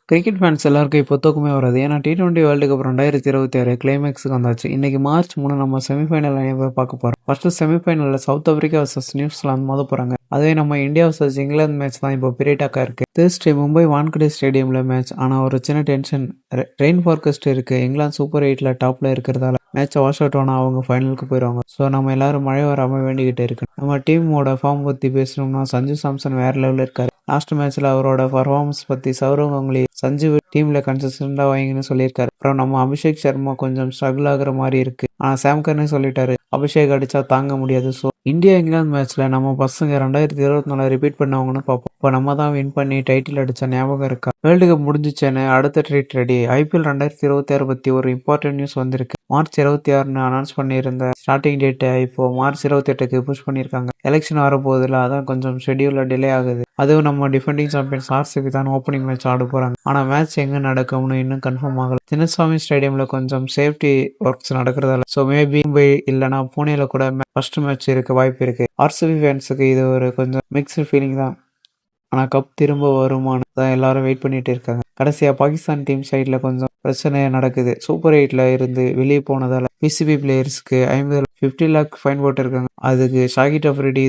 Cricket fans எல்லாருக்கும் இப்போ தூக்கமே வராது. ஏன்னா T20 வேர்ல்டு கப் 2026 கிளைமேக்ஸுக்கு வந்தாச்சு. இன்னைக்கு மார்ச் 3 நம்ம செமிஃபைனல் அணிய பார்க்க போறோம். ஃபர்ஸ்ட் செமிஃபைனல்ல சவுத் ஆப்பிரிக்கா வர்சஸ் நியூசிலாந்து மோத போறாங்க. அதுவே நம்ம இந்தியா வர்சஸ் இங்கிலாந்து மேட்ச் தான் இப்போ பெரிய டாக்கா இருக்கு. தேர்ஸ்டே மும்பை வான்கடே ஸ்டேடியம்ல மேட்ச். ஆனா ஒரு சின்ன டென்ஷன். ரெயின் ஃபார்காஸ்ட் இருக்கு. இங்கிலாந்து சூப்பர் 8ல டாப்ல இருக்கிறதால மேட்சை வாஷ் அவுட் ஆனா அவங்க ஃபைனலுக்கு போயிடுவாங்க. ஸோ நம்ம எல்லாரும் மழை வராம வேண்டிக்கிட்டு இருக்கு. நம்ம டீமோட ஃபார்ம் பத்தி பேசணும்னா சஞ்சு சாம்சன் வேற லெவலில் இருக்காரு. லாஸ்ட் மேட்ச்ல அவரோட பர்ஃபார்மன்ஸ் பத்தி சௌரவ் கங்குலி சஞ்சு டீம்ல கன்சிஸ்டண்டா வைங்கன்னு சொல்லியிருக்காரு. அப்புறம் நம்ம அபிஷேக் சர்மா கொஞ்சம் ஸ்ட்ரகிள் ஆகுற மாதிரி இருக்கு. ஆனா சாம் கர்னே சொல்லிட்டாரு அபிஷேக் அடிச்சா தாங்க முடியாது. ஸோ இந்தியா இங்கிலாந்து மேட்ச்ல நம்ம பசங்க 2024 ரிப்பீட் பண்ணவங்கன்னு பார்ப்போம். இப்போ நம்ம தான் வின் பண்ணி டைட்டில் அடிச்ச ஞாபகம் இருக்கா? வேர்ல்டு கப் முடிஞ்சிச்சேன்னு அடுத்த ட்ரீட் ரெடி. IPL 2026 பத்தி ஒரு இம்பார்ட்டன்ட் நியூஸ் வந்திருக்கு. மார்ச் 26 அனௌன்ஸ் பண்ணியிருந்த ஸ்டார்டிங் டேட் இப்போ மார்ச் 28க்கு புஷ் பண்ணியிருக்காங்க. எலெக்ஷன் வரப்போகுதுல, அதான் கொஞ்சம் ஷெடியூல்ல டிலே ஆகுது. அதுவும் நம்ம டிஃபெண்டிங் சாம்பியன்ஸ் RCB தான் ஓப்பனிங் மேட்ச் ஆட போறாங்க. ஆனா மேட்ச் எங்க நடக்கும்னு இன்னும் கன்ஃபார்ம் ஆகல. சின்னசாமி ஸ்டேடியம்ல கொஞ்சம் சேஃப்டி ஒர்க்ஸ் நடக்கிறதால ஸோ மேபி மும்பை இல்லைனா புனேல கூட ஃபர்ஸ்ட் மேட்ச் இருக்க வாய்ப்பு இருக்கு. RCB ஃபேன்ஸுக்கு இது ஒரு கொஞ்சம் மிக்ஸ்டு ஃபீலிங் தான். ஆனா கப் திரும்ப வருமானு தான் எல்லாரும் வெயிட் பண்ணிட்டு இருக்காங்க. கடைசியா பாகிஸ்தான் டீம் சைட்ல கொஞ்சம் பிரச்சனை நடக்குது. சூப்பர் 8ல இருந்து வெளியே போனதால PCB பிளேயர்ஸ்க்கு 50 லேக் ஃபைன் போட்டிருக்காங்க. அதுக்கு ஷாகித் அஃப்ரிடி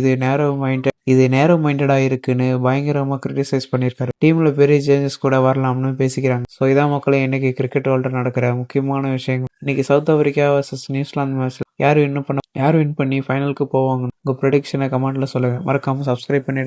இது நேரோ மைண்டடா இருக்குன்னு பயங்கரமா கிரிட்டிசைஸ் பண்ணியிருக்காரு. டீம்ல பெரிய சேஞ்சஸ் கூட வரலாம்னு பேசிக்கிறாங்க. ஸோ இதான் மக்களே இன்னைக்கு கிரிக்கெட் வேர்ல்டு நடக்கிற முக்கியமான விஷயங்கள். இன்னைக்கு சவுத் ஆப்பிரிக்கா வர்சஸ் நியூசிலாந்து மேட்ச்ல யார் வின் பண்ணி ஃபைனலுக்கு போவாங்க? உங்க ப்ரெடிக்ஷனை கமெண்ட்ல சொல்லுங்க. மறக்காம சப்ஸ்கிரைப் பண்ணிடுங்க.